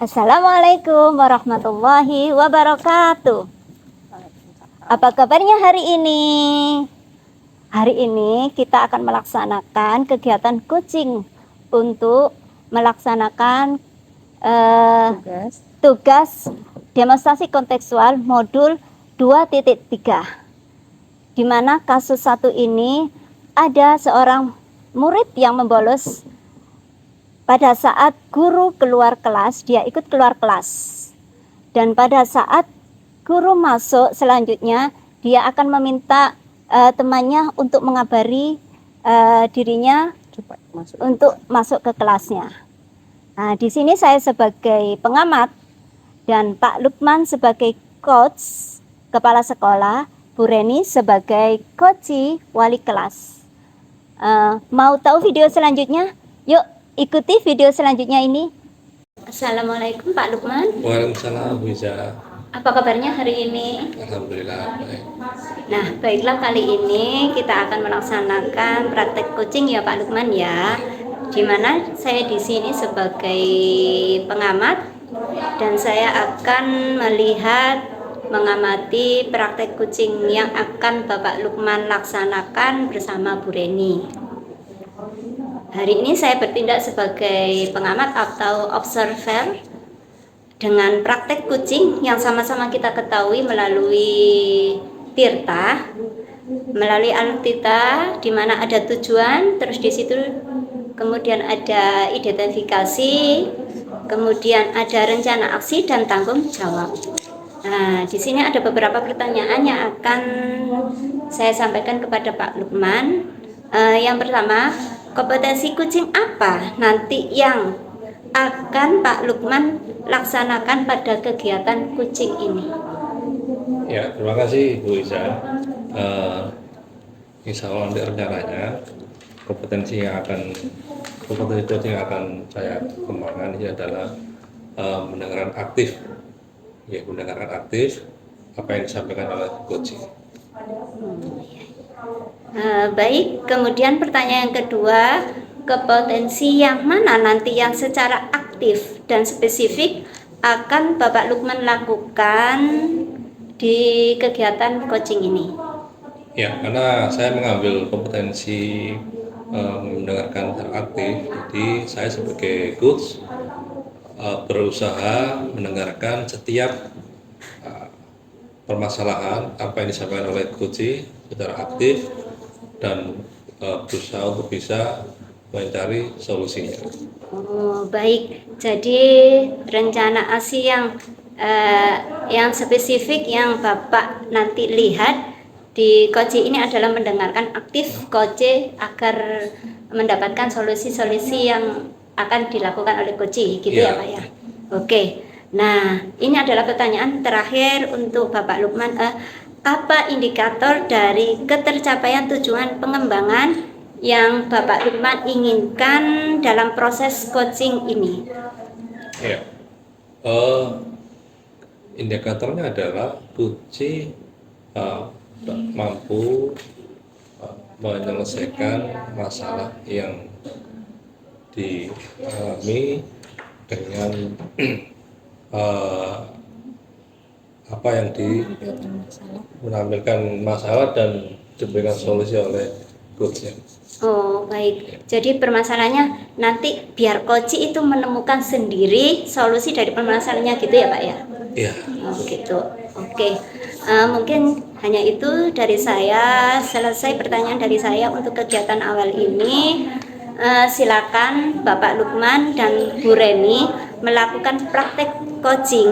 Assalamualaikum warahmatullahi wabarakatuh. Apa kabarnya hari ini? Hari ini kita akan melaksanakan kegiatan coaching untuk melaksanakan tugas demonstrasi kontekstual modul 2.3, di mana kasus satu ini ada seorang murid yang membolos. Pada saat guru keluar kelas, dia ikut keluar kelas. Dan pada saat guru masuk selanjutnya, dia akan meminta temannya untuk mengabari dirinya untuk masuk ke kelasnya. Nah, di sini saya sebagai pengamat dan Pak Lukman sebagai coach kepala sekolah, Bu Reni sebagai coach wali kelas. Mau tahu video selanjutnya? Yuk ikuti video selanjutnya ini. Assalamualaikum Pak Lukman. Waalaikumsalam Bu Iza. Apa kabarnya hari ini? Alhamdulillah baik. Nah, baiklah, kali ini kita akan melaksanakan praktek coaching ya Pak Lukman ya. Di mana saya di sini sebagai pengamat dan saya akan mengamati praktek coaching yang akan Bapak Lukman laksanakan bersama Bu Reni. Hari ini saya bertindak sebagai pengamat atau observer dengan praktek coaching yang sama-sama kita ketahui melalui Tirta, melalui Alutita, di mana ada tujuan, terus di situ kemudian ada identifikasi, kemudian ada rencana aksi dan tanggung jawab. Nah, di sini ada beberapa pertanyaan yang akan saya sampaikan kepada Pak Lukman. Yang pertama, kompetensi coaching apa nanti yang akan Pak Lukman laksanakan pada kegiatan coaching ini? Ya, terima kasih Bu Iza. Insya Allah nanti rencananya kompetensi coaching yang akan saya kembangkan ini adalah mendengarkan aktif. Ya, mendengarkan aktif apa yang disampaikan oleh coaching. Baik, kemudian pertanyaan yang kedua, kompetensi yang mana nanti yang secara aktif dan spesifik akan Bapak Lukman lakukan di kegiatan coaching ini? Ya, karena saya mengambil kompetensi mendengarkan secara aktif, jadi saya sebagai coach berusaha mendengarkan setiap permasalahan apa yang disampaikan oleh coach secara aktif dan berusaha untuk bisa mencari solusinya. Oh, baik. Jadi rencana aksi yang spesifik yang Bapak nanti lihat di coach ini adalah mendengarkan aktif coach agar mendapatkan solusi-solusi yang akan dilakukan oleh coach, gitu ya Pak ya. Oke. Nah, ini adalah pertanyaan terakhir untuk Bapak Lukman. Apa indikator dari ketercapaian tujuan pengembangan yang Bapak Lukman inginkan dalam proses coaching ini? Ya, indikatornya adalah coach mampu menyelesaikan masalah yang dialami dengan apa yang menampilkan masalah dan diberikan solusi oleh coachnya. Oh, baik. Jadi permasalahannya nanti biar coach itu menemukan sendiri solusi dari permasalahannya, gitu ya Pak ya? Iya. Oh, gitu. Oke. Mungkin hanya itu dari saya. Selesai pertanyaan dari saya untuk kegiatan awal ini. Silakan Bapak Lukman dan Bu Reni melakukan praktek coaching.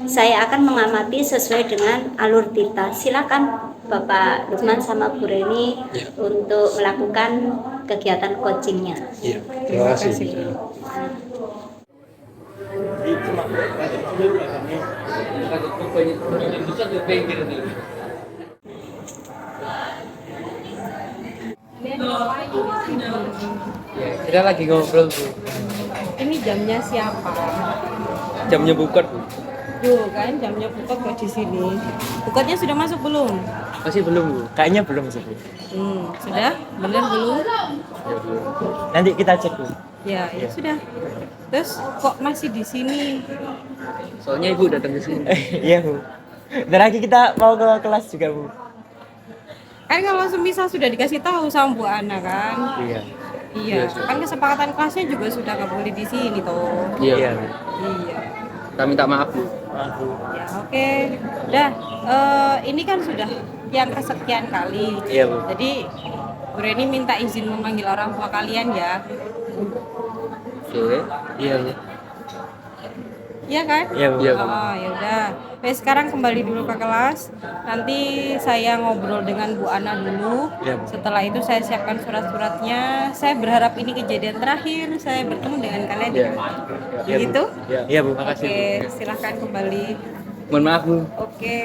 Saya akan mengamati sesuai dengan alur Tirta. Silakan Bapak Lukman sama Bu Reni untuk melakukan kegiatan coachingnya. Ya, terima kasih. Kita lagi ngobrol Bu. Ini jamnya siapa? Jamnya bukan Bu. Tuh kan jamnya Bukot kok di sini. Bukotnya sudah masuk belum? Masih belum Bu. Kayaknya belum sih Bu. Sudah? Benar belum? Ya, belum. Nanti kita cek Bu. Ya, ya sudah. Terus kok masih di sini? Soalnya Ibu datang ke sini. Iya Bu. Bentar lagi kita mau ke kelas juga Bu. Kan kalau semisal sudah dikasih tahu sama Bu Ana kan? Iya. Iya, kan kesepakatan kelasnya juga sudah nggak boleh di sini toh. Iya. Iya. Kita minta maaf Bu. Maaf Bu. Ya oke. Udah, ini kan sudah yang kesekian kali. Iya Bu. Jadi Bu Reni minta izin memanggil orang tua kalian ya. Oke. Iya Bu. Iya kan? Iya Bu. Iya Bu. Oh, ya udah. Oke, sekarang kembali dulu ke kelas. Nanti saya ngobrol dengan Bu Ana dulu. Iya, Bu. Setelah itu saya siapkan surat-suratnya. Saya berharap ini kejadian terakhir saya bertemu dengan kalian. Iya. Ya. Begitu? Iya Bu. Makasih Bu. Oke, silahkan kembali. Mohon maaf Bu. Oke.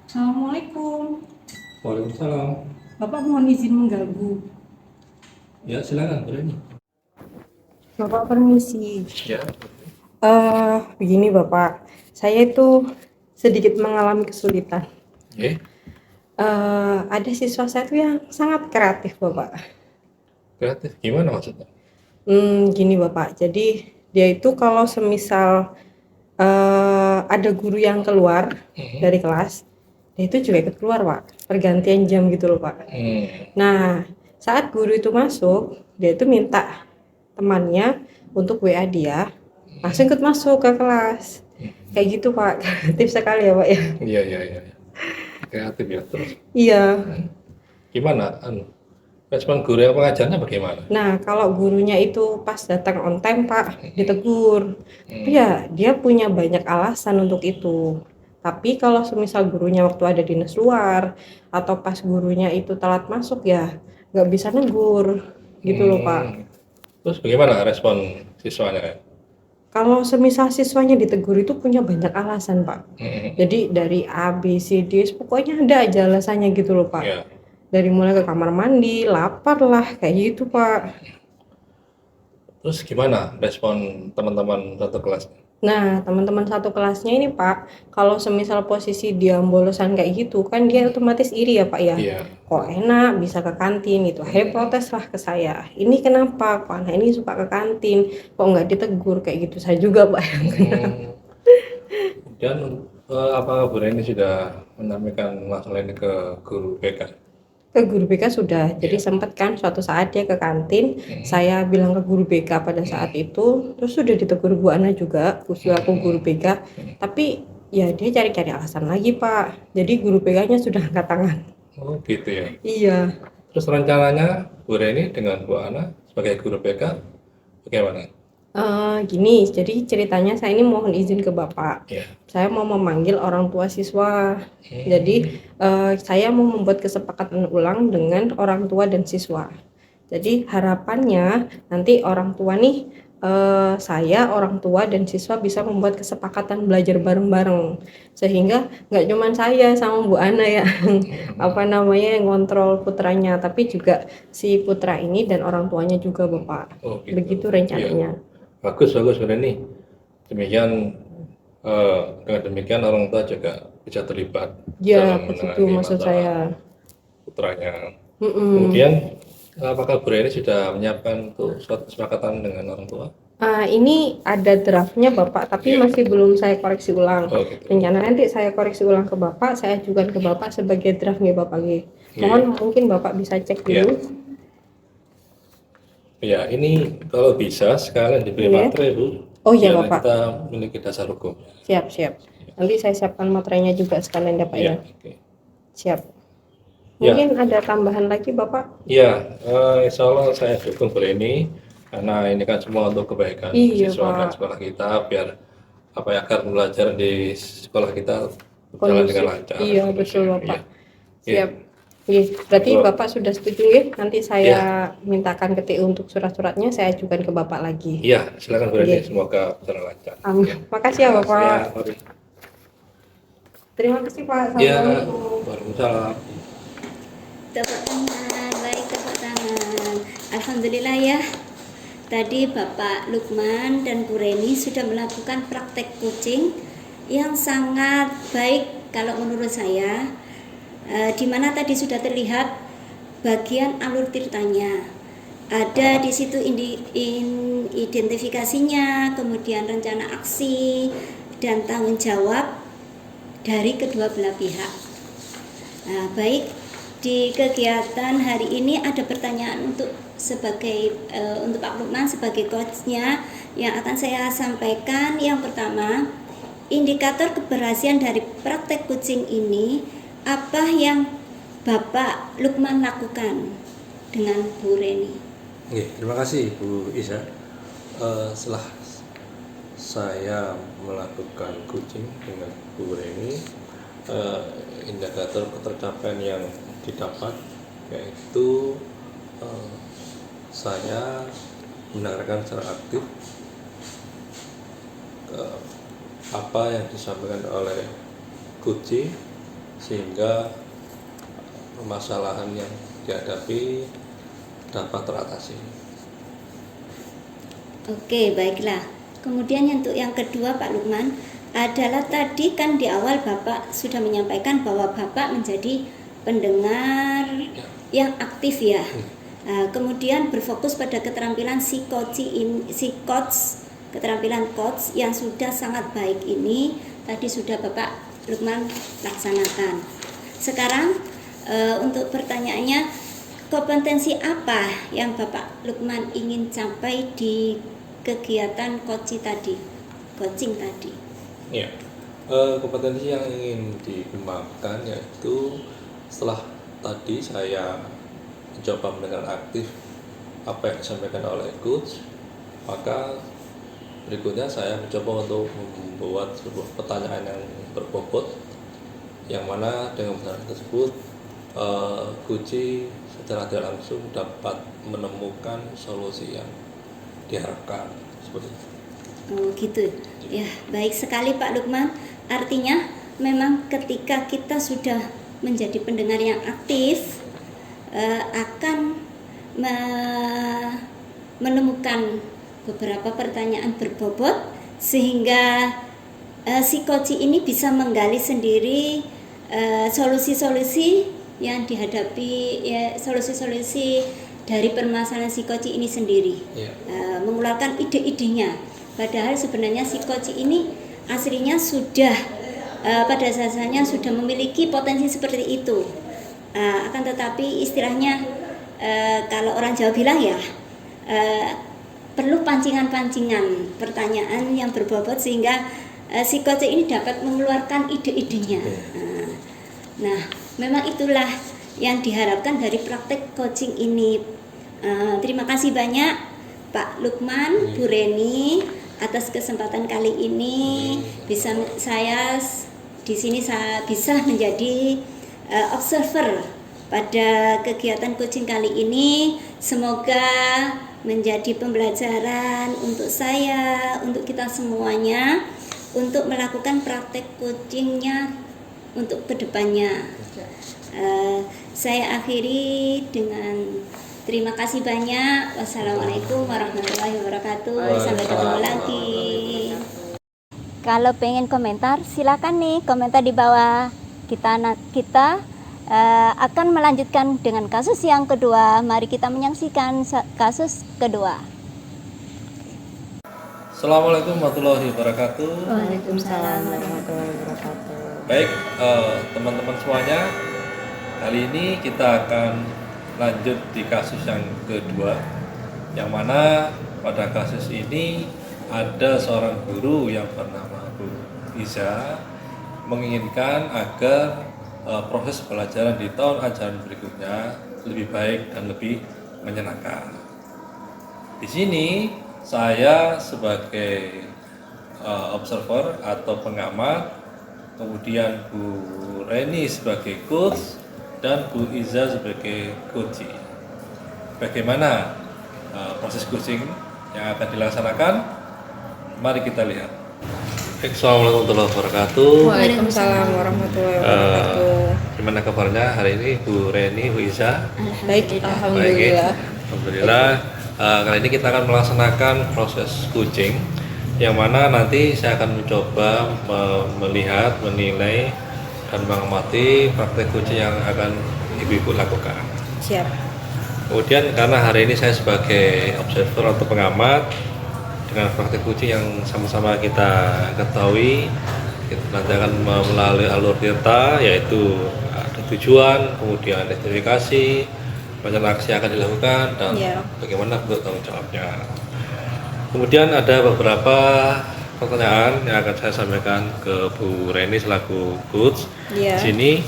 Assalamualaikum. Waalaikumsalam. Bapak mohon izin mengganggu. Ya silakan berani. Bapak permisi. Ya. Begini Bapak, saya itu sedikit mengalami kesulitan. Ada siswa saya tuh yang sangat kreatif Bapak. Kreatif gimana maksudnya? Gini Bapak, jadi dia itu kalau semisal ada guru yang keluar dari kelas, dia itu juga ikut keluar Pak, pergantian jam gitu loh Pak. Nah, saat guru itu masuk, dia itu minta temannya untuk WA dia, langsung ikut masuk ke kelas. Kayak gitu Pak, kreatif sekali ya Pak ya. Iya. Kreatif ya terus. Iya. Gimana? Respon guru yang pengajarnya bagaimana? Nah, kalau gurunya itu pas datang on time Pak, ditegur. Tapi ya dia punya banyak alasan untuk itu. Tapi kalau semisal gurunya waktu ada dinas luar atau pas gurunya itu telat masuk ya nggak bisa negur gitu loh Pak. Terus bagaimana respon siswanya? Kalau semisal siswanya ditegur itu punya banyak alasan Pak. Jadi dari A, B, C, D, pokoknya ada aja alasannya gitu loh Pak. Ya. Dari mulai ke kamar mandi, lapar lah, kayak gitu Pak. Terus gimana respon teman-teman satu kelas? Nah, teman-teman satu kelasnya ini Pak, kalau semisal posisi dia bolosan kayak gitu, kan dia otomatis iri ya Pak ya. Iya. Kok enak bisa ke kantin gitu. Akhirnya protes lah ke saya. Ini kenapa kok anak ini suka ke kantin? Kok nggak ditegur kayak gitu? Saya juga Pak yang kena. Dan apakah Bu Reni sudah menyampaikan masalah ini ke guru BK? Ke guru BK sudah. Jadi sempat kan suatu saat dia ke kantin, saya bilang ke guru BK pada saat itu, terus sudah ditegur Bu Ana juga, aku guru BK. Tapi ya dia cari-cari alasan lagi Pak. Jadi guru BK-nya sudah angkat tangan. Oh gitu ya. Iya. Terus rencananya Bu Reni dengan Bu Ana sebagai guru BK bagaimana? Gini, jadi ceritanya saya ini mohon izin ke Bapak. Ya. Saya mau memanggil orang tua siswa. Jadi saya mau membuat kesepakatan ulang dengan orang tua dan siswa. Jadi harapannya nanti orang tua nih, saya, orang tua dan siswa bisa membuat kesepakatan belajar bareng-bareng. Sehingga nggak cuma saya sama Bu Ana ya, yang ngontrol putranya, tapi juga si putra ini dan orang tuanya juga Bapak. Oh, gitu. Begitu rencananya. Bagus Bu Reni. Demikian dengan demikian orang tua juga bisa terlibat Ya, dalam begitu menangani maksud masalah saya. putranya. Kemudian apakah Bu Reni sudah menyiapkan untuk suatu kesepakatan dengan orang tua? Ini ada draftnya Bapak, tapi masih belum saya koreksi ulang. Oh, gitu. Rencana nanti saya koreksi ulang ke Bapak, saya ajukan ke Bapak sebagai draft nih Bapak. Mohon mungkin Bapak bisa cek dulu. Ya, ini kalau bisa sekalian diberi Iya. materai Bu. Oh iya Karena Bapak. kita memiliki dasar hukum. Siap, siap. Nanti saya siapkan materinya juga sekalian ya Pak ya. Iya, oke. Siap. Ya. Mungkin ada tambahan lagi Bapak? Iya, insya Allah saya dukung ini karena ini kan semua untuk kebaikan Iya, siswa dan Pak. sekolah kita, biar apa ya, agar belajar di sekolah kita berjalan dengan Kondusif. lancar. Iya, kondusif. betul Bapak. Iya. Siap. Iya, berarti Betul. Bapak sudah setuju ya? Nanti saya mintakan ke TU untuk surat-suratnya, saya ajukan ke Bapak lagi. Iya, silakan Bu Reni, Iya. semoga berjalan lancar. Amin. Makasih ya Bapak. Ya, mari. Terima kasih Pak. Ya, Assalamualaikum. waalaikumsalam. Tepuk tangan, baik tepuk tangan. Alhamdulillah ya. Tadi Bapak Lukman dan Bu Reni sudah melakukan praktek coaching yang sangat baik kalau menurut saya. Di mana tadi sudah terlihat bagian alur tirtanya. Ada di situ identifikasinya, kemudian rencana aksi dan tanggung jawab dari kedua belah pihak. Nah, baik, di kegiatan hari ini ada pertanyaan untuk Pak Lukman sebagai coachnya yang akan saya sampaikan. Yang pertama, indikator keberhasilan dari praktek coaching ini, apa yang Bapak Lukman lakukan dengan Bu Reni? Oke, terima kasih Bu Isa. Setelah saya melakukan coaching dengan Bu Reni, indikator ketercapaian yang didapat yaitu saya mendengarkan secara aktif apa yang disampaikan oleh coaching, sehingga permasalahan yang dihadapi dapat teratasi. Oke, baiklah. Kemudian untuk yang kedua Pak Lukman adalah tadi kan di awal Bapak sudah menyampaikan bahwa Bapak menjadi pendengar yang aktif ya. Kemudian berfokus pada keterampilan keterampilan coach yang sudah sangat baik ini tadi sudah Bapak Lukman laksanakan. Sekarang untuk pertanyaannya, kompetensi apa yang Bapak Lukman ingin capai di kegiatan coaching tadi? Ya, kompetensi yang ingin dikembangkan yaitu setelah tadi saya mencoba mendengar aktif apa yang disampaikan oleh coach, maka berikutnya saya mencoba untuk membuat sebuah pertanyaan yang berbobot, yang mana dengan pertanyaan tersebut coach secara tidak langsung dapat menemukan solusi yang diharapkan seperti itu. Oh gitu ya, baik sekali Pak Lukman. Artinya memang ketika kita sudah menjadi pendengar yang aktif, akan menemukan beberapa pertanyaan berbobot sehingga si coach ini bisa menggali sendiri solusi-solusi yang dihadapi, ya, solusi-solusi dari permasalahan si coach ini sendiri. Mengeluarkan ide-idenya. Padahal sebenarnya si coach ini aslinya sudah pada dasarnya sudah memiliki potensi seperti itu. Akan tetapi istilahnya kalau orang Jawa bilang ya perlu pancingan-pancingan pertanyaan yang berbobot sehingga si coach ini dapat mengeluarkan ide-idenya. Nah, memang itulah yang diharapkan dari praktek coaching ini. Terima kasih banyak Pak Lukman, Bu Reni atas kesempatan kali ini bisa saya di sini saya bisa menjadi observer pada kegiatan coaching kali ini. Semoga menjadi pembelajaran untuk saya, untuk kita semuanya, untuk melakukan praktek coachingnya untuk kedepannya. Saya akhiri dengan terima kasih banyak. Wassalamualaikum warahmatullahi wabarakatuh. Sampai ketemu lagi. Kalau pengen komentar, silakan nih komentar di bawah. Kita akan melanjutkan dengan kasus yang kedua. Mari kita menyaksikan kasus kedua. Assalamualaikum warahmatullahi wabarakatuh. Waalaikumsalam warahmatullahi wabarakatuh. Baik, teman-teman semuanya, kali ini kita akan lanjut di kasus yang kedua, yang mana pada kasus ini ada seorang guru yang bernama Bu Iza menginginkan agar proses pelajaran di tahun ajaran berikutnya lebih baik dan lebih menyenangkan. Di sini saya sebagai observer atau pengamat, kemudian Bu Reni sebagai coach dan Bu Iza sebagai coachee. Bagaimana proses coaching yang akan dilaksanakan? Mari kita lihat. Assalamualaikum warahmatullahi wabarakatuh. Waalaikumsalam warahmatullahi wabarakatuh. Gimana kabarnya hari ini Bu Reni, Bu Iza? Baik, alhamdulillah. Alhamdulillah. Kali ini kita akan melaksanakan proses coaching, yang mana nanti saya akan mencoba melihat, menilai, dan mengamati praktek coaching yang akan ibu-ibu lakukan. Siap. Kemudian karena hari ini saya sebagai observer atau pengamat, dengan praktek coaching yang sama-sama kita ketahui, kita nanti akan melalui alur tirta, yaitu ada tujuan, kemudian identifikasi, banyak aksi yang akan dilakukan, dan bagaimana bentuk tanggung jawabnya. Kemudian ada beberapa pertanyaan yang akan saya sampaikan ke Bu Reni selaku coach. Di sini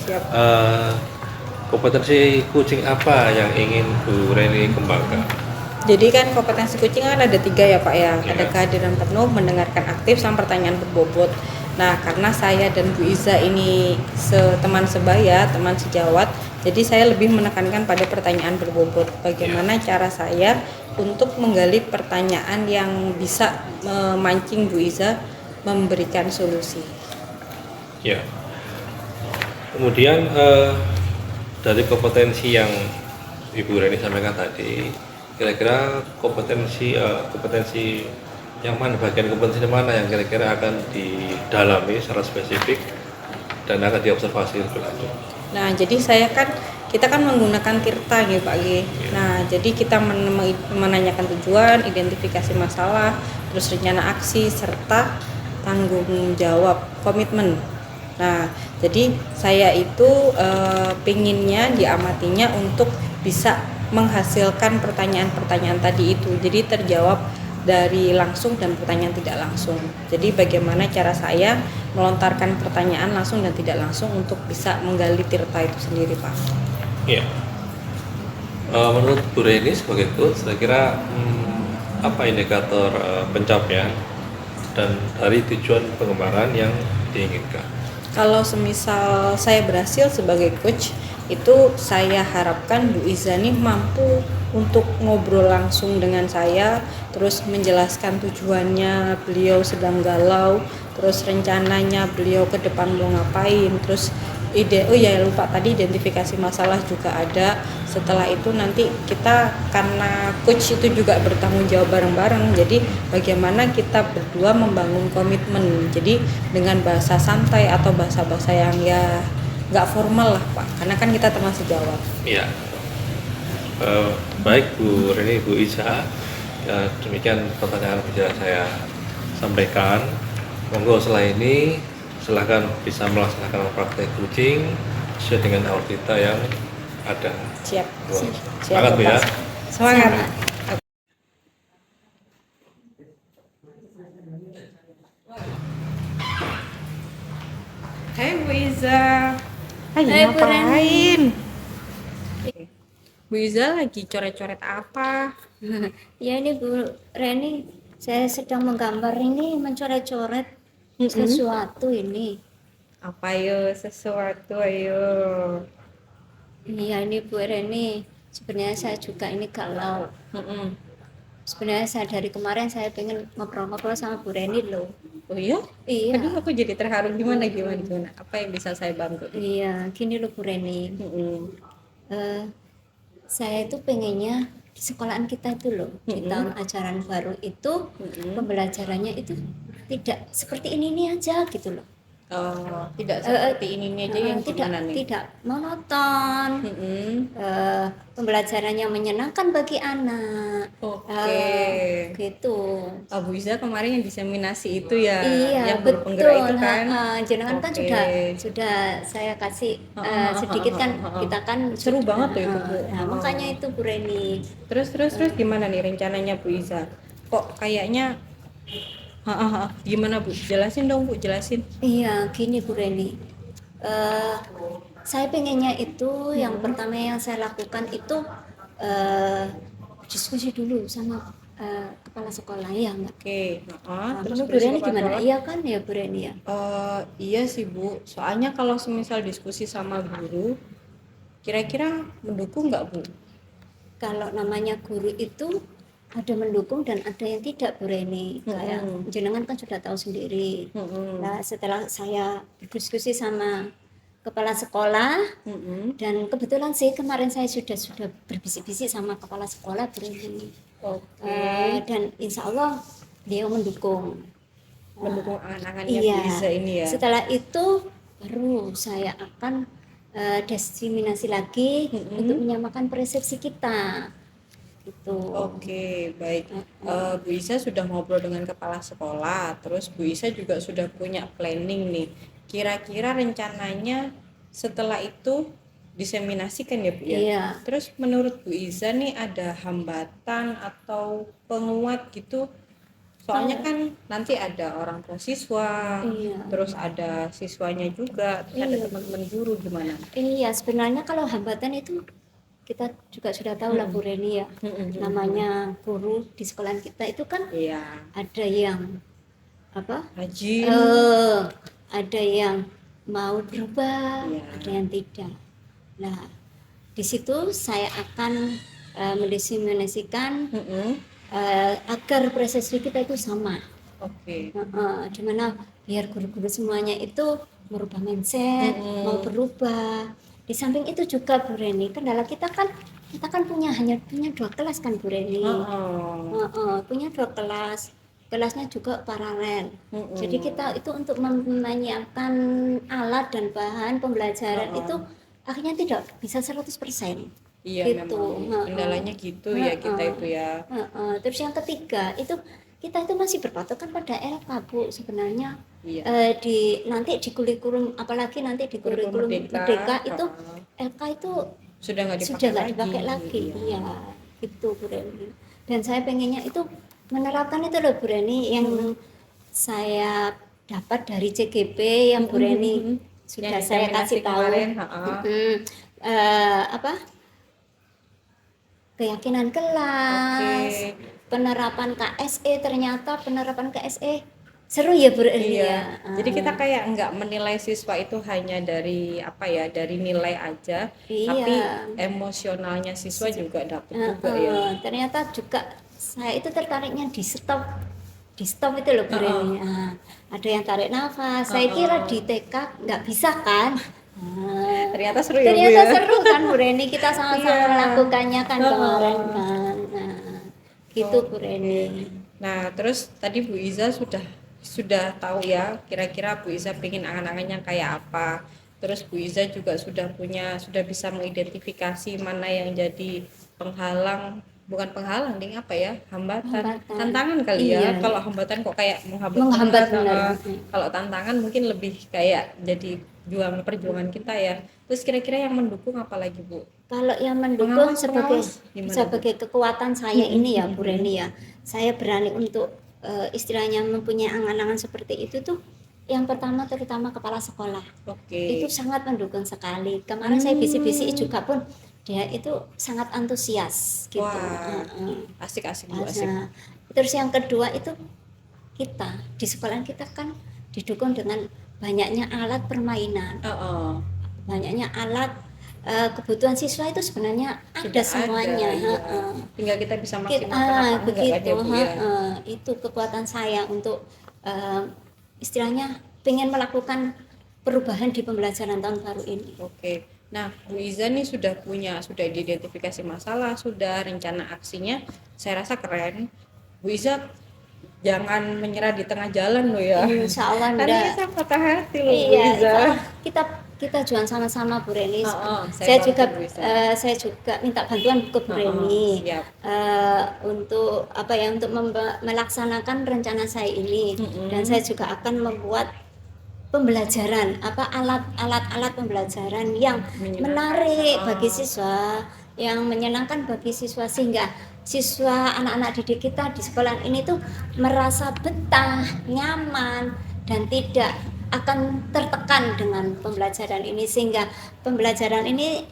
kompetensi coaching apa yang ingin Bu Reni kembangkan? Jadi kan kompetensi coaching kan ada 3 ya Pak ya. Ada kehadiran penuh, mendengarkan aktif, sama pertanyaan berbobot. Nah, karena saya dan Bu Iza ini teman sebaya, teman sejawat, jadi saya lebih menekankan pada pertanyaan berbobot. Bagaimana cara saya untuk menggali pertanyaan yang bisa memancing Bu Iza memberikan solusi. Ya. Kemudian dari kompetensi yang Ibu Reni sampaikan tadi, kira-kira kompetensi yang mana, bagian kompetensi mana yang kira-kira akan didalami secara spesifik dan akan diobservasi lebih lanjut? Nah, jadi kita kan menggunakan tirta ya Pak G. Nah, jadi kita menanyakan tujuan, identifikasi masalah, terus rencana aksi, serta tanggung jawab, komitmen. Nah, jadi saya itu pinginnya diamatinya untuk bisa menghasilkan pertanyaan-pertanyaan tadi itu. Jadi terjawab dari langsung dan pertanyaan tidak langsung. Jadi bagaimana cara saya melontarkan pertanyaan langsung dan tidak langsung untuk bisa menggali tirta itu sendiri, Pak. Iya. Menurut Bu Reni sebagai coach, kira-kira apa indikator pencapaian dan dari tujuan pengembangan yang diinginkan? Kalau semisal saya berhasil sebagai coach, itu saya harapkan Bu Iza nih mampu untuk ngobrol langsung dengan saya, terus menjelaskan tujuannya beliau sedang galau, terus rencananya beliau ke depan mau ngapain, terus lupa tadi identifikasi masalah juga ada. Setelah itu nanti kita, karena coach itu juga bertanggung jawab bareng-bareng, jadi bagaimana kita berdua membangun komitmen, jadi dengan bahasa santai atau bahasa-bahasa yang ya nggak formal lah Pak, karena kan kita teman sejawat. Iya. Baik Bu Reni, Bu Iza, demikian pertanyaan yang saya sampaikan. Monggo setelah ini silahkan bisa melaksanakan praktek coaching sesuai dengan alur kita yang ada. Siap. Semangat Bu ya. Semangat. Hai Bu Iza. Hai, Ngapain? Bu Iza lagi coret-coret apa? Ya ini Bu Reni, saya sedang menggambar ini, mencoret-coret sesuatu ini. Apa yo sesuatu ayo? Iya ini Bu Reni, sebenarnya saya juga ini galau. Sebenarnya saya dari kemarin saya pengen ngobrol-ngobrol sama Bu Reni loh. Oh iya? Iya. Aduh aku jadi terharu, gimana? Apa yang bisa saya bantu? Iya, gini loh Bu Reni. Saya itu pengennya di sekolahan kita itu loh, di tahun ajaran baru itu pembelajarannya itu tidak seperti ini aja gitu loh. Tidak seperti ini aja yang gimana nih? Tidak monoton. Pembelajarannya menyenangkan bagi anak. Gitu. Bu Iza kemarin yang diseminasi itu ya, iya, yang berpenggerak itu kan. Jenengan kan sudah saya kasih sedikit kan, kita kan seru banget tuh itu Bu. Nah, makanya itu Bu Reni. Terus gimana nih rencananya Bu Iza? Kok kayaknya Gimana Bu? Jelasin dong Bu, jelasin. Iya, gini Bu Reni. Eh, saya pengennya itu yang pertama yang saya lakukan itu eh, diskusi dulu sama kepala sekolah ya enggak? Oke, terus Menurut Bu berisi Reni kepala gimana? sekolah? Iya kan ya Bu Reni ya? Iya sih Bu, soalnya kalau semisal diskusi sama guru, kira-kira mendukung nggak Bu? Kalau namanya guru itu ada mendukung dan ada yang tidak Bu Reni. Kayak jenengan kan sudah tahu sendiri. Nah, setelah saya berdiskusi sama kepala sekolah dan kebetulan sih kemarin saya sudah berbisik-bisik sama kepala sekolah Bu Reni. Dan insya Allah beliau mendukung. Mendukung anak-anaknya Iya. Bu Iza ini ya. Setelah itu baru saya akan diseminasi lagi untuk menyamakan persepsi kita. Gitu. Oke, baik. Bu Isa sudah ngobrol dengan kepala sekolah, terus Bu Isa juga sudah punya planning nih. Kira-kira rencananya setelah itu diseminasikan ya Bu ya? Iya. Terus menurut Bu Isa nih ada hambatan atau penguat gitu? Soalnya kan nanti ada orang tua siswa, Iya. terus ada siswanya juga, terus ada Iya. teman-teman guru gimana? Iya, sebenarnya kalau hambatan itu kita juga sudah tahu lah Bu Reni ya. Namanya guru di sekolah kita itu kan Iya, ada yang apa? rajin. Ada yang mau berubah, Iya. ada yang tidak. Nah, di situ saya akan mendesimasikan agar persepsi kita itu sama. Oke. Dimana biar guru-guru semuanya itu merubah mindset, mau berubah. Di samping itu juga Bu Reni, kendala kita kan hanya punya 2 kelas kan Bu Reni. Punya 2 kelas. Kelasnya juga paralel. Jadi kita itu untuk menyiapkan alat dan bahan pembelajaran itu akhirnya tidak bisa 100%. Iya Gitu. memang kendalanya gitu ya kita itu ya. Terus yang ketiga itu kita itu masih berpatokan pada LK Bu sebenarnya. Iya. Nanti di kurikulum, apalagi nanti di kurikulum Merdeka itu LK itu Sudah nggak dipakai lagi. Iya, gitu Bu Reni. Dan saya pengennya itu menerapkan itu loh Bu Reni yang saya dapat dari CGP yang Bu Reni sudah Yang saya diseminasi kasih tahu. kemarin, Keyakinan kelas, Oke. penerapan KSE, ternyata penerapan KSE seru ya Bu Reni ya. Jadi kita kayak nggak menilai siswa itu hanya dari dari nilai aja, Iya. tapi emosionalnya siswa juga dapat juga ya. Ternyata juga saya itu tertariknya di stop itu loh Bu Reni. Ada yang tarik nafas. Saya kira di TK nggak bisa kan. Ternyata seru ya Bu Ternyata ya. seru kan Bu Reni, kita sama-sama Iya. melakukannya kan kemarin kan. Gitu Bu Reni. Nah, terus tadi Bu Iza sudah tahu ya kira-kira Bu Iza pengen angan-angannya kayak apa. Terus Bu Iza juga sudah bisa mengidentifikasi mana yang jadi bukan penghalang nih hambatan. Tantangan kali ya. Iya. Kalau hambatan kok kayak Menghambat benar. Kalau tantangan mungkin lebih kayak jadi perjuangan kita ya. Terus kira-kira yang mendukung apa lagi Bu? Kalau yang mendukung Pengawas gimana, sebagai kekuatan saya ini ya Bu Reni ya, saya berani untuk istilahnya mempunyai angan-angan seperti itu tuh yang pertama terutama kepala sekolah. Oke. Itu sangat mendukung sekali. Kemarin saya bisik-bisik juga pun dia itu sangat antusias gitu. Wah, asik-asik Bu, asik. Nah, terus yang kedua itu kita di sekolah kita kan didukung dengan banyaknya alat permainan, banyaknya alat kebutuhan siswa itu sebenarnya ada semuanya. Iya. Tinggal kita bisa maksimalkan apa enggak begitu. kan ya Bu ya. Itu kekuatan saya untuk istilahnya pengen melakukan perubahan di pembelajaran tahun baru ini. Oke. Nah, Bu Iza nih sudah diidentifikasi masalah, sudah rencana aksinya. Saya rasa keren. Bu Iza jangan menyerah di tengah jalan loh ya. Insya Allah Karena enggak. kita patah hati loh Bu Iya, Iza. insya Allah kita juang sama-sama Bu Reni. Saya Saya juga minta bantuan ke Bu Reni siap. untuk untuk melaksanakan rencana saya ini. Dan saya juga akan membuat pembelajaran alat pembelajaran yang menarik bagi siswa, yang menyenangkan bagi siswa sehingga siswa anak-anak didik kita di sekolah ini tuh merasa betah, nyaman, dan tidak akan tertekan dengan pembelajaran ini, sehingga pembelajaran ini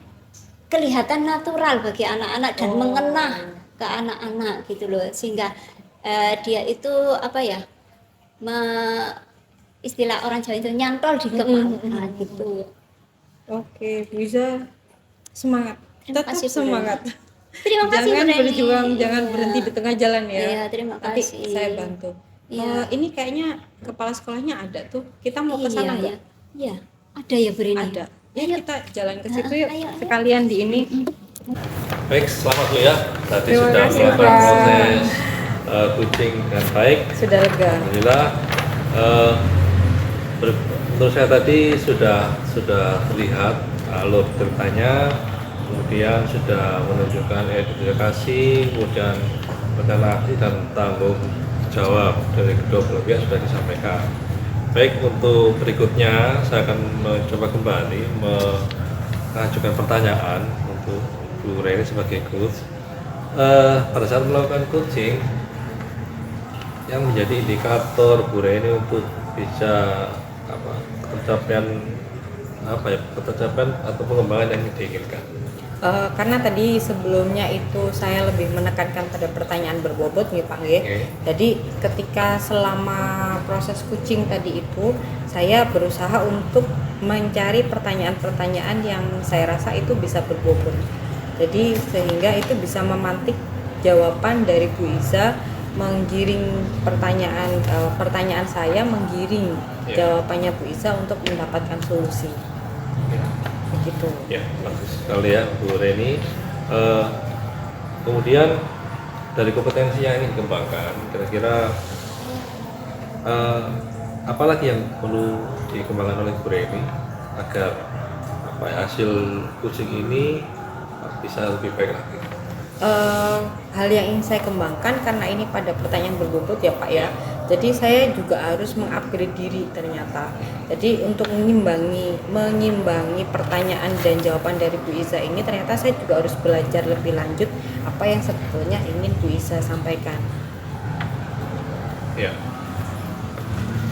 kelihatan natural bagi anak-anak dan mengena ke anak-anak gitu loh, sehingga dia itu apa ya, istilah orang Jawa itu nyantol di kepala gitu. Oke, Bu Iza, semangat. Terima Tetap kasih, Bu semangat. Terima kasih, Jangan Bu Reni. berjuang, jangan Iya. berhenti di tengah jalan ya. Iya, terima Nanti kasih. saya bantu. Iya. Ini kayaknya kepala sekolahnya ada tuh. Kita mau ke sana Iya, nggak? iya. Ada ya, Bu Reni? Ada. Ya Ayo. kita jalan ke situ yuk. Ayo. Sekalian di ini. Baik, selamat dulu ya. Tadi Terima sudah kasih, melakukan Pak. proses kucing dengan baik. Sudah lega. Alhamdulillah. Menurut saya tadi sudah terlihat alur ceritanya, kemudian sudah menunjukkan edukasi, kemudian rencana aksi dan tanggung jawab dari kedua belah pihak sudah disampaikan. Baik, untuk berikutnya saya akan mencoba kembali mengajukan pertanyaan untuk Bu Reni sebagai coach. Pada saat melakukan coaching, yang menjadi indikator Bu Reni untuk bisa ketercapaian atau pengembangan yang diinginkan. Karena tadi sebelumnya itu saya lebih menekankan pada pertanyaan berbobot nih Pak nggih. Oke. Jadi ketika selama proses coaching tadi itu saya berusaha untuk mencari pertanyaan-pertanyaan yang saya rasa itu bisa berbobot. Jadi sehingga itu bisa memantik jawaban dari Bu Iza, menggiring pertanyaan saya, menggiring jawabannya Bu Iza untuk mendapatkan solusi. Begitu. Ya, bagus sekali ya Bu Reni. Kemudian dari kompetensi yang ingin dikembangkan, kira-kira apa lagi yang perlu dikembangkan oleh Bu Reni agar hasil coaching ini bisa lebih baik lagi? Hal yang ingin saya kembangkan, karena ini pada pertanyaan berbobot ya Pak ya, jadi saya juga harus mengupgrade diri ternyata. Jadi untuk mengimbangi pertanyaan dan jawaban dari Bu Iza ini, ternyata saya juga harus belajar lebih lanjut apa yang sebetulnya ingin Bu Iza sampaikan. Ya.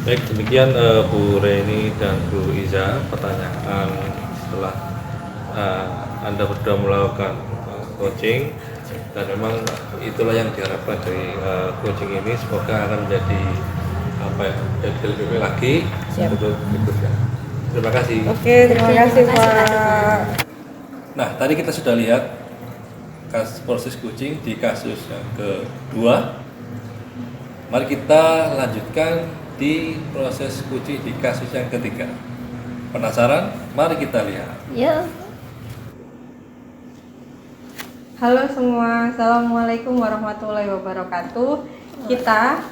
Baik, demikian Bu Reni dan Bu Iza pertanyaan setelah Anda berdua melakukan coaching, dan memang itulah yang diharapkan dari coaching ini. Semoga akan menjadi jadi lebih baik lagi untuk berikutnya. Terima kasih. Oke, terima kasih Pak. Nah, tadi kita sudah lihat proses coaching di kasus yang kedua. Mari kita lanjutkan di proses coaching di kasus yang ketiga. Penasaran? Mari kita lihat. Yuk. Halo semua, assalamualaikum warahmatullahi wabarakatuh. Kita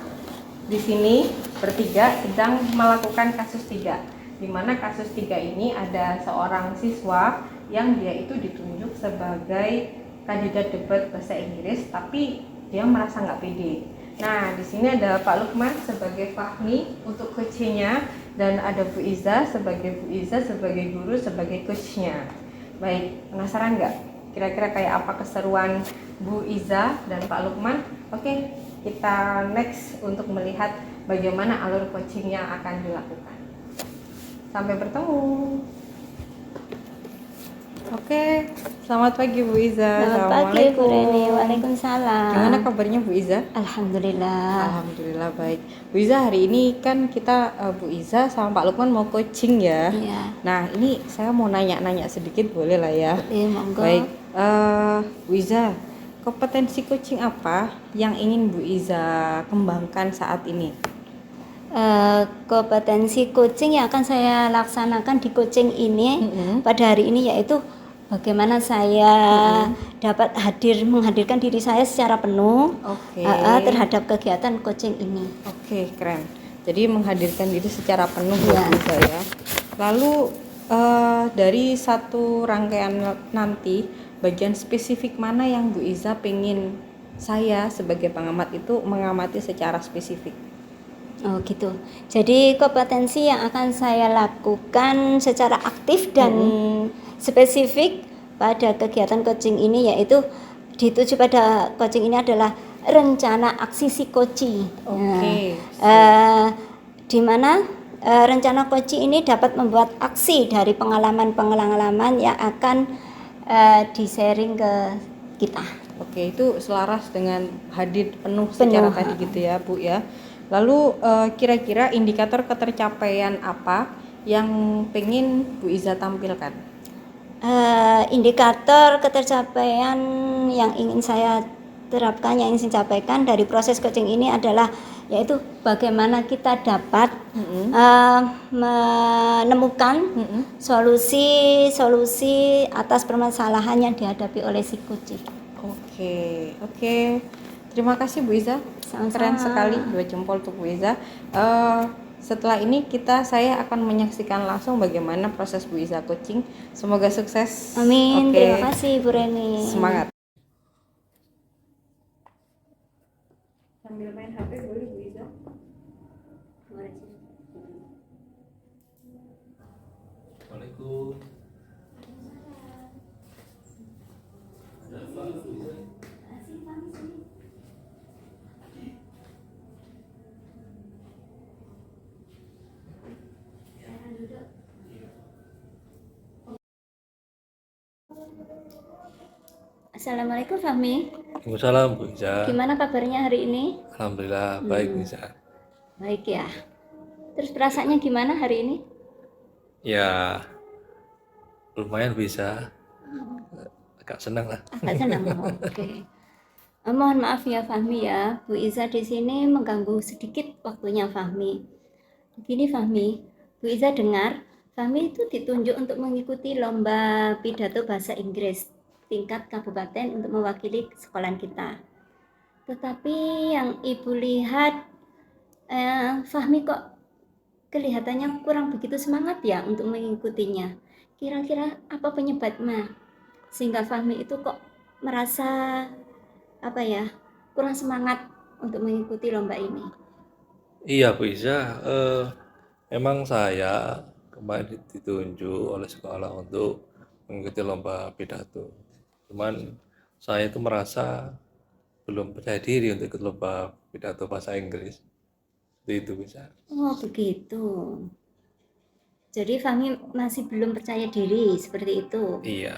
di sini bertiga sedang melakukan kasus 3, di mana kasus 3 ini ada seorang siswa yang dia itu ditunjuk sebagai kandidat debat bahasa Inggris, tapi dia merasa nggak pede. Nah, di sini ada Pak Lukman sebagai Fahmi untuk coachnya, dan ada Bu Iza sebagai guru, sebagai coachnya. Baik, penasaran nggak? Kira-kira kayak apa keseruan Bu Iza dan Pak Lukman? Oke, kita next untuk melihat bagaimana alur coaching yang akan dilakukan. Sampai bertemu. Oke, selamat pagi Bu Iza. Selamat pagi, Bu Reni. Waalaikumsalam. Gimana kabarnya Bu Iza? Alhamdulillah. Alhamdulillah baik. Bu Iza, hari ini kan kita Bu Iza sama Pak Lukman mau coaching ya. Iya. Nah, ini saya mau nanya-nanya sedikit, boleh lah ya? Monggo. Baik, Bu Iza, kompetensi coaching apa yang ingin Bu Iza kembangkan saat ini? Kompetensi coaching yang akan saya laksanakan di coaching ini pada hari ini yaitu bagaimana saya dapat menghadirkan diri saya secara penuh Oke. terhadap kegiatan coaching ini. Oke, keren. Jadi menghadirkan diri secara penuh Iya. Bu Iza ya. Lalu dari satu rangkaian nanti, bagian spesifik mana yang Bu Iza pengen saya sebagai pengamat itu mengamati secara spesifik? Oh gitu. Jadi kompetensi yang akan saya lakukan secara aktif dan spesifik pada kegiatan coaching ini yaitu dituju pada coaching ini adalah rencana aksi si koci. Oke. Di mana rencana koci ini dapat membuat aksi dari pengalaman-pengalaman yang akan di-sharing ke kita. Oke, itu selaras dengan hadir penuh secara tadi gitu ya, Bu ya. Lalu kira-kira indikator ketercapaian apa yang pengen Bu Iza tampilkan? Indikator ketercapaian yang ingin saya terapkan, yang ingin saya sampaikan dari proses coaching ini adalah yaitu bagaimana kita dapat menemukan solusi atas permasalahan yang dihadapi oleh si coach. Oke. Terima kasih Bu Iza. Sama-sama. Keren sekali, 2 jempol untuk Bu Iza. Setelah ini saya akan menyaksikan langsung bagaimana proses Bu Iza coaching. Semoga sukses. Amin. Oke. Terima kasih Bu Reni. Semangat. Sambil main HP boleh Bu Iza? Assalamualaikum. Assalamualaikum Fahmi. Waalaikumsalam Bu Iza. Gimana kabarnya hari ini? Alhamdulillah baik Bu Iza. Baik ya. Terus perasaannya gimana hari ini? Ya lumayan bisa, agak senang lah. Agak senang. Oke. Mohon maaf ya Fahmi ya, Bu Iza di sini mengganggu sedikit waktunya Fahmi. Begini Fahmi, Bu Iza dengar Fahmi itu ditunjuk untuk mengikuti lomba pidato bahasa Inggris tingkat kabupaten untuk mewakili sekolah kita. Tetapi yang Ibu lihat, Fahmi kok kelihatannya kurang begitu semangat ya untuk mengikutinya. Kira-kira apa penyebabnya? Sehingga Fahmi itu kok merasa kurang semangat untuk mengikuti lomba ini. Iya Bu Iza, memang saya kemarin ditunjuk oleh sekolah untuk mengikuti lomba pidato. Cuman saya itu merasa belum percaya diri untuk ikut lomba pidato bahasa Inggris. Itu bisa. Oh begitu. Jadi Fahmi masih belum percaya diri seperti itu. Iya.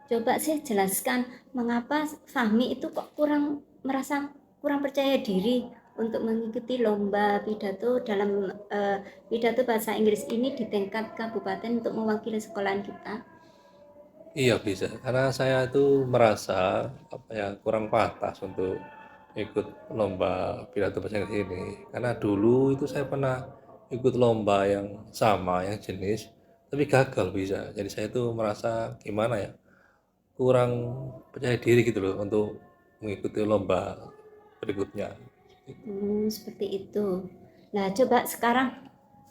Coba sih jelaskan mengapa Fahmi itu kok merasa kurang percaya diri untuk mengikuti lomba pidato dalam pidato bahasa Inggris ini di tingkat kabupaten untuk mewakili sekolahan kita. Iya bisa, karena saya itu merasa kurang pantas untuk ikut lomba pidato bahasa Inggris ini. Karena dulu itu saya pernah ikut lomba yang sama, yang jenis, tapi gagal bisa. Jadi saya itu merasa gimana ya, kurang percaya diri gitu loh untuk mengikuti lomba berikutnya. Seperti itu. Nah coba sekarang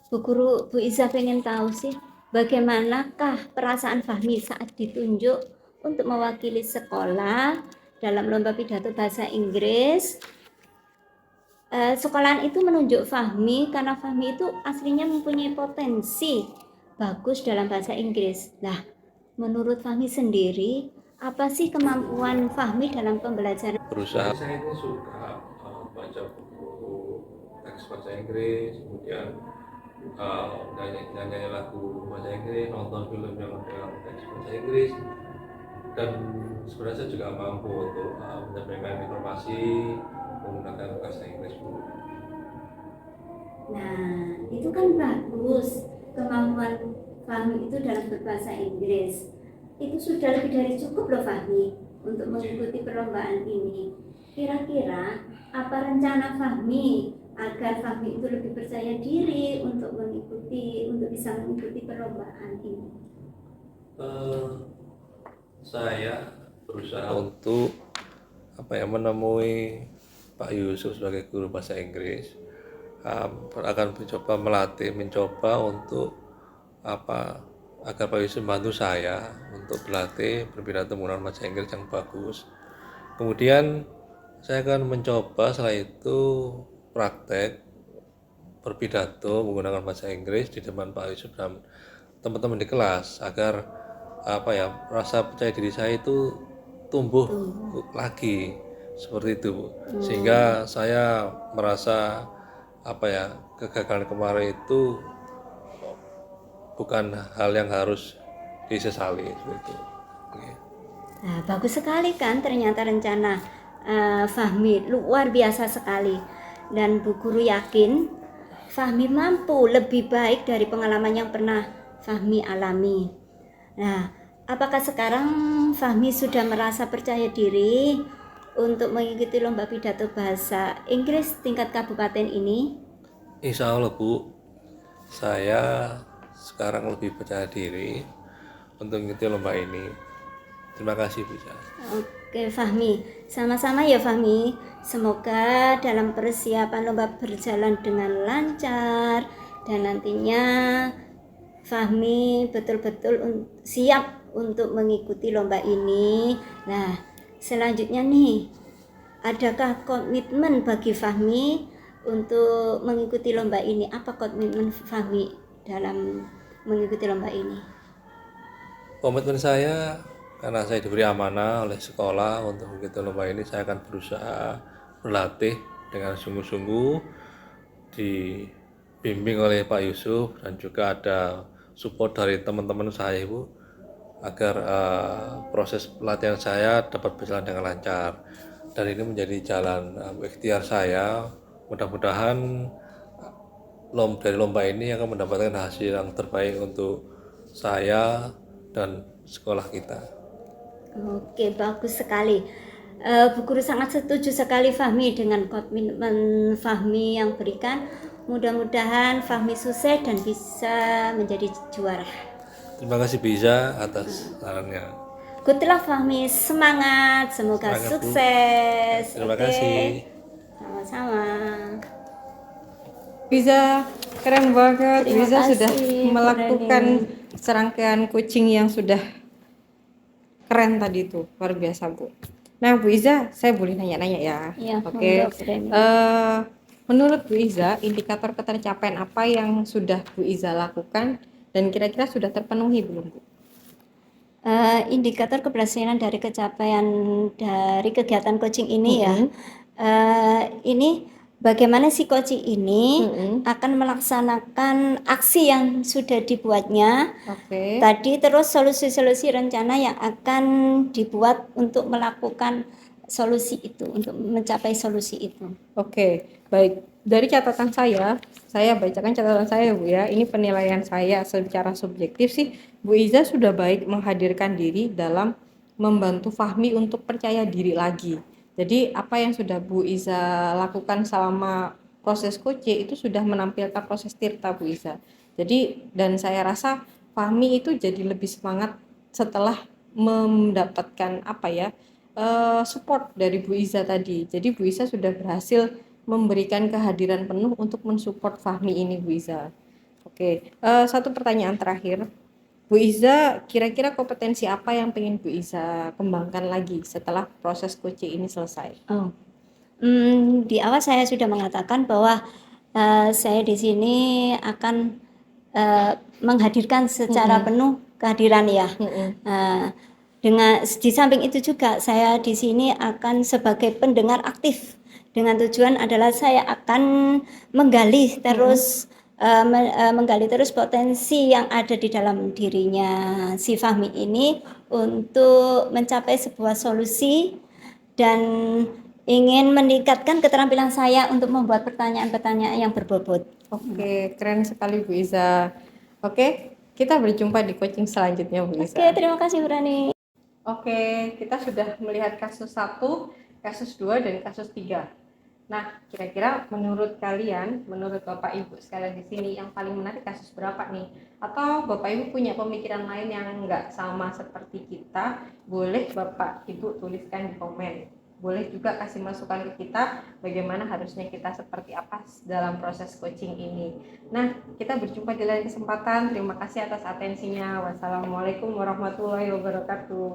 Bu Iza pengen tahu sih, bagaimanakah perasaan Fahmi saat ditunjuk untuk mewakili sekolah dalam lomba pidato bahasa Inggris? Sekolahan itu menunjuk Fahmi karena Fahmi itu aslinya mempunyai potensi bagus dalam bahasa Inggris. Nah, menurut Fahmi sendiri, apa sih kemampuan Fahmi dalam pembelajaran? Berusaha. Saya itu suka baca buku teks bahasa Inggris, kemudian nyanyi lagu bahasa Inggris, nonton film yang teks bahasa Inggris, dan sebenarnya saya juga mampu untuk menyampaikan informasi menggunakan bahasa Inggris. Nah, itu kan bagus kemampuan Fahmi itu dalam berbahasa Inggris. Itu sudah lebih dari cukup loh Fahmi untuk mengikuti perlombaan ini. Kira-kira apa rencana Fahmi agar Fahmi itu lebih percaya diri untuk bisa mengikuti perlombaan ini? Saya berusaha untuk menemui Pak Yusuf sebagai guru bahasa Inggris. Akan mencoba untuk agar Pak Yusuf membantu saya untuk berlatih berpidato menggunakan bahasa Inggris yang bagus. Kemudian saya akan mencoba setelah itu praktek berpidato menggunakan bahasa Inggris di depan Pak Yusuf dan teman-teman di kelas agar rasa percaya diri saya itu tumbuh lagi seperti itu, Bu. Sehingga saya merasa kegagalan kemarin itu bukan hal yang harus disesali seperti itu. Oke. Nah, bagus sekali kan ternyata rencana Fahmi luar biasa sekali, dan Bu Guru yakin Fahmi mampu lebih baik dari pengalaman yang pernah Fahmi alami. Nah, apakah sekarang Fahmi sudah merasa percaya diri untuk mengikuti lomba pidato bahasa Inggris tingkat kabupaten ini? Insya Allah, Bu, saya sekarang lebih percaya diri untuk mengikuti lomba ini. Terima kasih, Bu. Oke Fahmi, sama-sama ya Fahmi. Semoga dalam persiapan lomba berjalan dengan lancar dan nantinya Fahmi betul-betul siap untuk mengikuti lomba ini. Nah, selanjutnya nih, adakah komitmen bagi Fahmi untuk mengikuti lomba ini? Apa komitmen Fahmi dalam mengikuti lomba ini? Komitmen saya, karena saya diberi amanah oleh sekolah untuk mengikuti lomba ini, saya akan berusaha berlatih dengan sungguh-sungguh, dibimbing oleh Pak Yusuf dan juga ada support dari teman-teman saya, Ibu, agar proses pelatihan saya dapat berjalan dengan lancar. Dan ini menjadi jalan ikhtiar saya. Mudah-mudahan dari lomba ini akan mendapatkan hasil yang terbaik untuk saya dan sekolah kita. Oke, bagus sekali. Bu Guru sangat setuju sekali Fahmi dengan komitmen Fahmi yang berikan. Mudah-mudahan Fahmi sukses dan bisa menjadi juara. Terima kasih Biza atas sarannya. Good luck Fahmi, semangat, semoga Semangat, Bu. sukses. Terima Oke. kasih. Sama-sama. Biza, keren banget. Terima Biza kasih, sudah Bu melakukan Reni. serangkaian coaching yang sudah keren tadi itu, luar biasa Bu. Nah Bu Iza, saya boleh nanya-nanya ya. Iya, Oke. monggo, Bu Reni. Menurut Bu Iza, indikator ketercapaian apa yang sudah Bu Iza lakukan dan kira-kira sudah terpenuhi belum Bu? Indikator keberhasilan dari capaian dari kegiatan coaching ini ya, ini bagaimana si coaching ini akan melaksanakan aksi yang sudah dibuatnya Oke. tadi, terus solusi-solusi rencana yang akan dibuat untuk melakukan solusi itu, untuk mencapai solusi itu. Oke, baik. Dari catatan saya bacakan catatan saya Bu ya. Ini penilaian saya secara subjektif sih, Bu Iza sudah baik menghadirkan diri dalam membantu Fahmi untuk percaya diri lagi. Jadi apa yang sudah Bu Iza lakukan selama proses coaching itu sudah menampilkan proses tirta Bu Iza. Jadi dan saya rasa Fahmi itu jadi lebih semangat setelah mendapatkan support dari Bu Iza tadi. Jadi Bu Iza sudah berhasil memberikan kehadiran penuh untuk mensupport Fahmi ini Bu Iza. Oke, satu pertanyaan terakhir. Bu Iza, kira-kira kompetensi apa yang pengen Bu Iza kembangkan lagi setelah proses coaching ini selesai? Di awal saya sudah mengatakan bahwa saya di sini akan menghadirkan secara penuh kehadiran ya. Dengan di samping itu juga saya di sini akan sebagai pendengar aktif, dengan tujuan adalah saya akan menggali terus menggali terus potensi yang ada di dalam dirinya si Fahmi ini untuk mencapai sebuah solusi dan ingin meningkatkan keterampilan saya untuk membuat pertanyaan-pertanyaan yang berbobot. Oke, keren sekali Bu Iza. Oke, kita berjumpa di coaching selanjutnya Bu Iza. Oke, terima kasih Bu Rani. Oke, kita sudah melihat kasus 1, kasus 2, dan kasus 3. Nah, kira-kira menurut kalian, menurut Bapak Ibu sekalian di sini, yang paling menarik kasus berapa nih? Atau Bapak Ibu punya pemikiran lain yang nggak sama seperti kita, boleh Bapak Ibu tuliskan di komen. Boleh juga kasih masukan ke kita bagaimana harusnya kita seperti apa dalam proses coaching ini. Nah, kita berjumpa di lain kesempatan. Terima kasih atas atensinya. Wassalamualaikum warahmatullahi wabarakatuh.